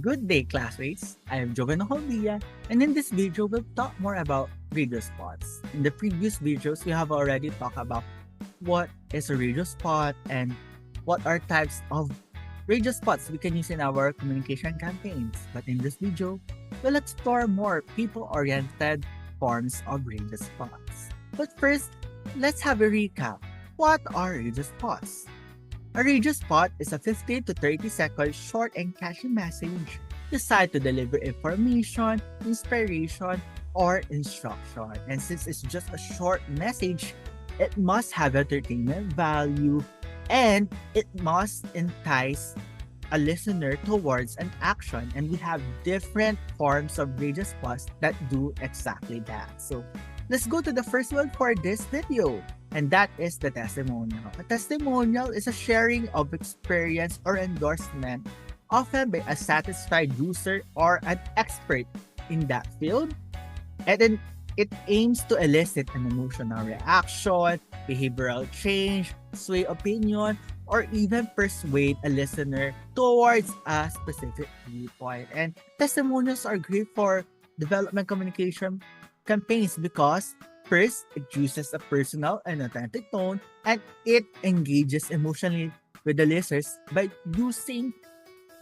Good day, classmates. I am Joven Holdia, and in this video, we'll talk more about radio spots. In the previous videos, we have already talked about what is a radio spot and what are types of radio spots we can use in our communication campaigns. But in this video, we'll explore more people-oriented forms of radio spots. But first, let's have a recap. What are radio spots? A radio spot is a 15 to 30 second short and catchy message designed to deliver information, inspiration, or instruction. And since it's just a short message, it must have entertainment value and it must entice a listener towards an action. And we have different forms of radio spots that do exactly that. So let's go to the first one for this video. And that is the testimonial. A testimonial is a sharing of experience or endorsement, often by a satisfied user or an expert in that field. And then it aims to elicit an emotional reaction, behavioral change, sway opinion, or even persuade a listener towards a specific viewpoint. And testimonials are great for development communication campaigns because first, it uses a personal and authentic tone, and it engages emotionally with the listeners by using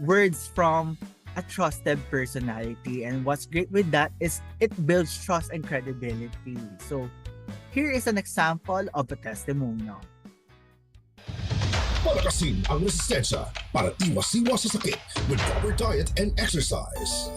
words from a trusted personality. And what's great with that is it builds trust and credibility. So, here is an example of a testimonial. Palakasin ang resistensya para iwas-iwas sa sakit with proper diet and exercise.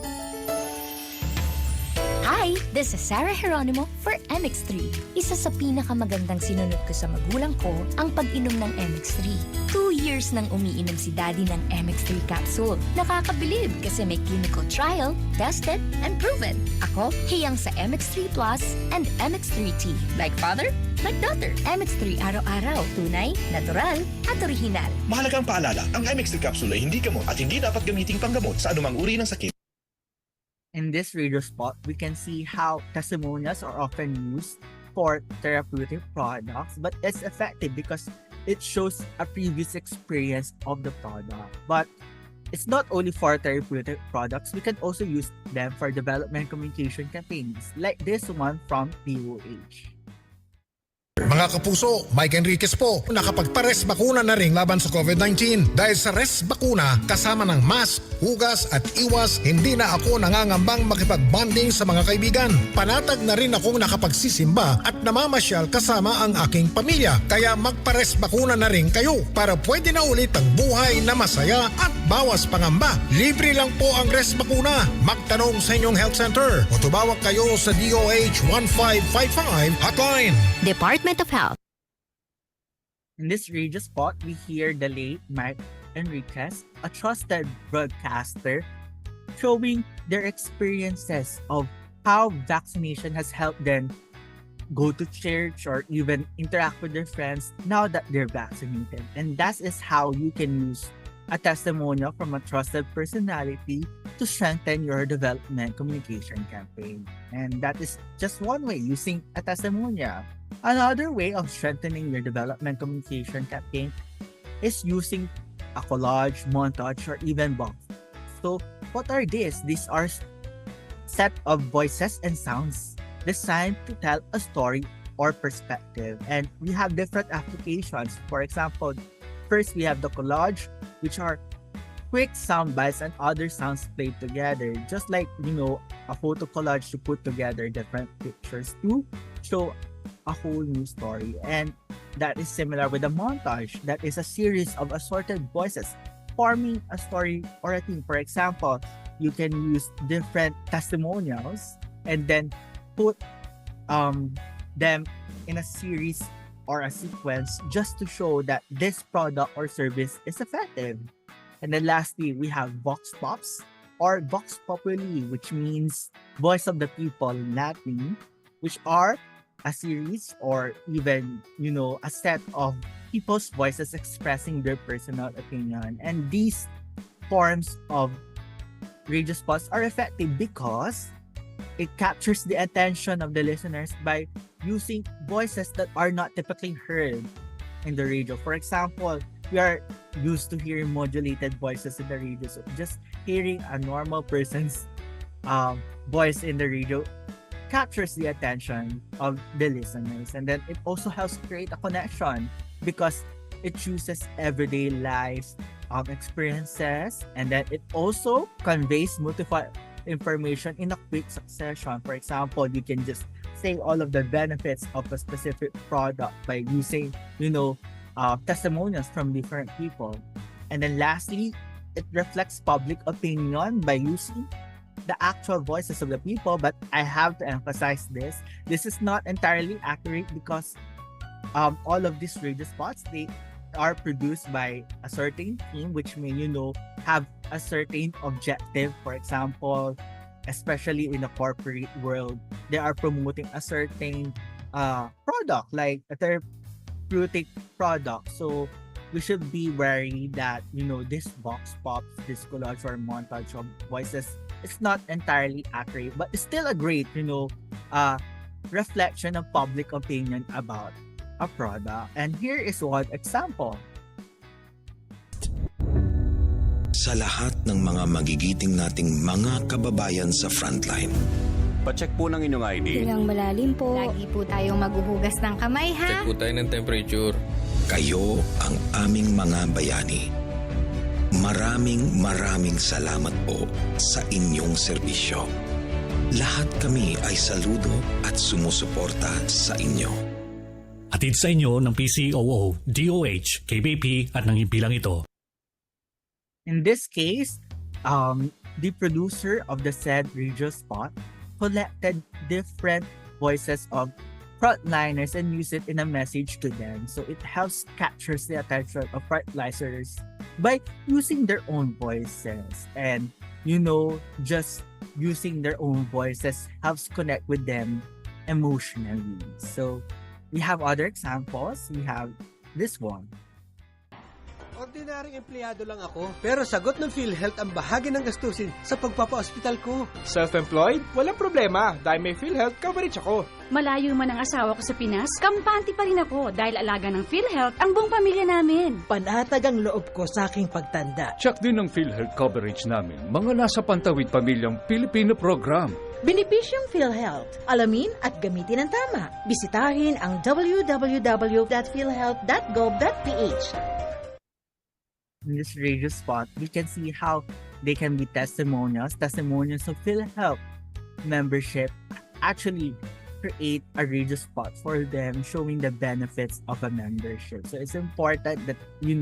Hi! This is Sarah Geronimo for MX3. Isa sa pinakamagandang sinunod ko sa magulang ko ang pag-inom ng MX3. 2 years nang umiinom si Daddy ng MX3 capsule. Nakakabilib kasi may clinical trial, tested, and proven. Ako, hiyang sa MX3 Plus and MX3T. Like father, like daughter. MX3 araw-araw. Tunay, natural, at orihinal. Mahalagang paalala, ang MX3 capsule ay hindi gamot at hindi dapat gamiting panggamot sa anumang uri ng sakit. In this radio spot, we can see how testimonials are often used for therapeutic products, but it's effective because it shows a previous experience of the product. But it's not only for therapeutic products, we can also use them for development communication campaigns, like this one from DOH. Mga kapuso, Mike Enriquez po, nakapagpares bakuna na rin laban sa COVID-19. Dahil sa res bakuna, kasama ng mask, hugas at iwas, hindi na ako nangangambang makipag-bonding sa mga kaibigan. Panatag na rin akong nakapagsisimba at namamasyal kasama ang aking pamilya. Kaya magpares bakuna na rin kayo para pwede na ulit ang buhay na masaya at bawas pangamba. Libre lang po ang res bakuna. Magtanong sa inyong health center o tumawag kayo sa DOH 1555 hotline. Department of Health. In this radio spot, we hear the late Mike Enriquez, a trusted broadcaster, showing their experiences of how vaccination has helped them go to church or even interact with their friends now that they're vaccinated. And that is how you can use a testimonial from a trusted personality to strengthen your development communication campaign. And that is just one way, using a testimonial. Another way of strengthening your development communication campaign is using a collage, montage, or even box. So what are these? These are set of voices and sounds designed to tell a story or perspective. And we have different applications. For example, first we have the collage, which are quick sound bites and other sounds played together. Just like, a photo collage to put together different pictures to show a whole new story. And that is similar with a montage. That is a series of assorted voices forming a story or a theme. For example, you can use different testimonials and then put them in a series or a sequence just to show that this product or service is effective. And then lastly, we have Vox Pops or Vox Populi, which means voice of the people in Latin, which are a series or even, a set of people's voices expressing their personal opinion. And these forms of radio spots are effective because it captures the attention of the listeners by using voices that are not typically heard in the radio. For example, we are used to hearing modulated voices in the radio. So just hearing a normal person's voice in the radio captures the attention of the listeners. And then it also helps create a connection because it chooses everyday life experiences, and then it also conveys multiple information in a quick succession. For example, you can just say all of the benefits of a specific product by using, testimonials from different people. And then lastly, it reflects public opinion by using the actual voices of the people. But I have to emphasize this. This is not entirely accurate because all of these radio spots, they are produced by a certain team, which may, have a certain objective. For example, especially in the corporate world, they are promoting a certain product, like a therapeutic product. So we should be wary that, this vox pops, this collage or montage of voices, it's not entirely accurate, but it's still a great, reflection of public opinion about a product. And here is one example. Sa lahat ng mga magigiting nating mga kababayan sa frontline, Pacheck po ng inyong ID. Ilang malalim po. Lagi po tayong maghuhugas ng kamay, ha? Check po tayo ng temperature. kayo ang aming mga bayani. Maraming salamat po sa inyong serbisyo. Lahat kami ay saludo at sumusuporta sa inyo. Hatid sa inyo ng PCOO, DOH, KBP at ng impilang ito. In this case, the producer of the said radio spot collected different voices of frontliners and used it in a message to them. So it helps captures the attention of frontliners by using their own voices. And, just using their own voices helps connect with them emotionally. So we have other examples. We have this one. Ordinaryong empleyado lang ako, pero sagot ng PhilHealth ang bahagi ng gastusin sa pagpapa-ospital ko. Self-employed? Walang problema dahil may PhilHealth coverage ako. Malayo man ang asawa ko sa Pinas, kampante pa rin ako dahil alaga ng PhilHealth ang buong pamilya namin. Panatag ang loob ko sa aking pagtanda. Check din ang PhilHealth coverage namin, mga nasa pantawid pamilyang Pilipino program. Benepisyong PhilHealth. Alamin at gamitin ang tama. Bisitahin ang www.philhealth.gov.ph. In this radio spot, we can see how they can be testimonials of PhilHealth membership actually create a radio spot for them showing the benefits of a membership. So it's important that, we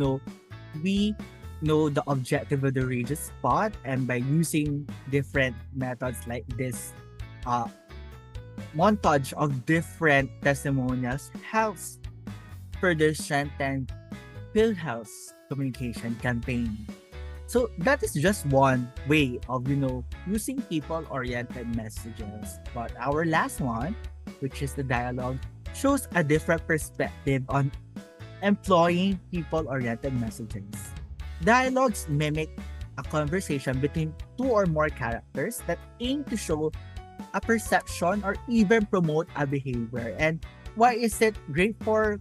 know the objective of the radio spot, and by using different methods like this montage of different testimonials helps further strengthen PhilHealth's communication campaign. So that is just one way of, using people-oriented messages. But our last one, which is the dialogue, shows a different perspective on employing people-oriented messages. Dialogues mimic a conversation between two or more characters that aim to show a perception or even promote a behavior. And why is it great for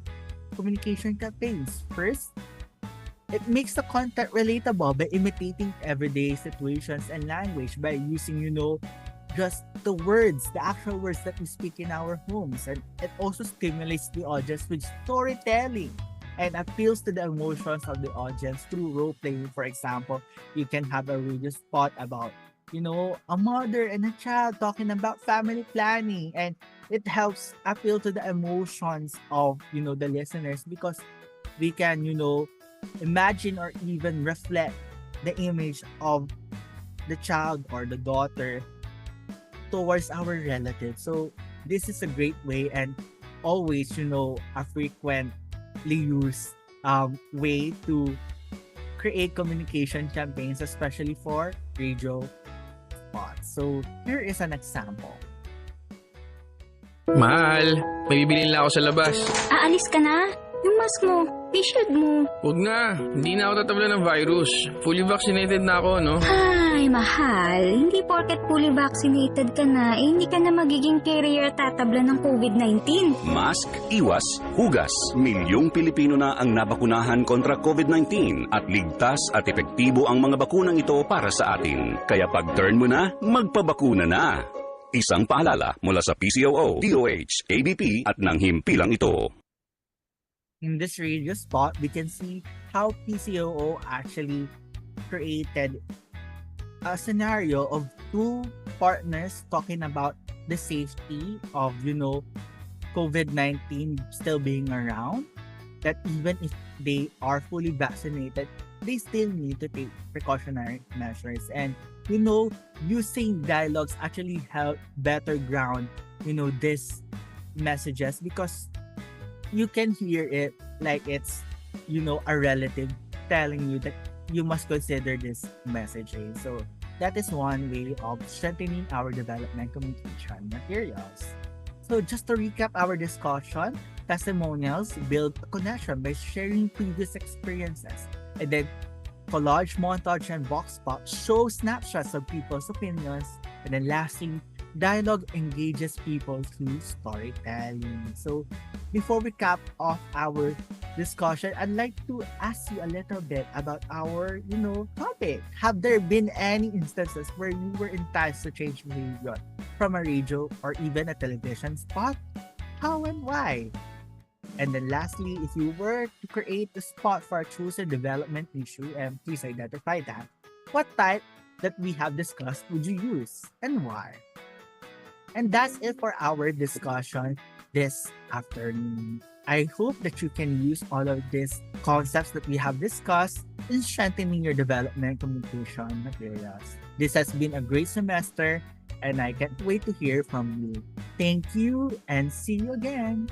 communication campaigns? First, it makes the content relatable by imitating everyday situations and language by using, just the words, the actual words that we speak in our homes. And it also stimulates the audience with storytelling and appeals to the emotions of the audience through role-playing. For example, you can have a radio spot about, a mother and a child talking about family planning, and it helps appeal to the emotions of, the listeners, because we can, imagine or even reflect the image of the child or the daughter towards our relatives. So this is a great way, and always, a frequently used way to create communication campaigns, especially for radio spots. So here is an example. Mahal, may bibilin lang ako sa labas. Aalis ka na? Yung mask mo, face shield mo. Huwag na, hindi na ako tatabla ng virus. Fully vaccinated na ako, no? Ay, mahal, hindi porket fully vaccinated ka na, hindi ka na magiging carrier at tatabla ng COVID-19. Mask, iwas, hugas. Milyong Pilipino na ang nabakunahan kontra COVID-19 at ligtas at epektibo ang mga bakunang ito para sa atin. Kaya pag-turn mo na, magpabakuna na. Isang paalala mula sa PCOO, DOH, ABP at ng himpilang ito. In this radio spot, we can see how PCOO actually created a scenario of two partners talking about the safety of, COVID-19 still being around, that even if they are fully vaccinated, they still need to take precautionary measures. And, using dialogues actually help better ground, these messages, because you can hear it like it's, a relative telling you that you must consider this messaging. So that is one way of strengthening our development communication materials. So just to recap our discussion, testimonials build a connection by sharing previous experiences. And then collage, montage, and vox pop show snapshots of people's opinions. And then lastly, dialogue engages people through storytelling. So before we cap off our discussion, I'd like to ask you a little bit about our, topic. Have there been any instances where you were enticed to change behavior from a radio or even a television spot? How and why? And then lastly, if you were to create a spot for a chosen development issue, and please identify that, what type that we have discussed would you use and why? And that's it for our discussion this afternoon. I hope that you can use all of these concepts that we have discussed in strengthening your development communication materials. This has been a great semester, and I can't wait to hear from you. Thank you, and see you again.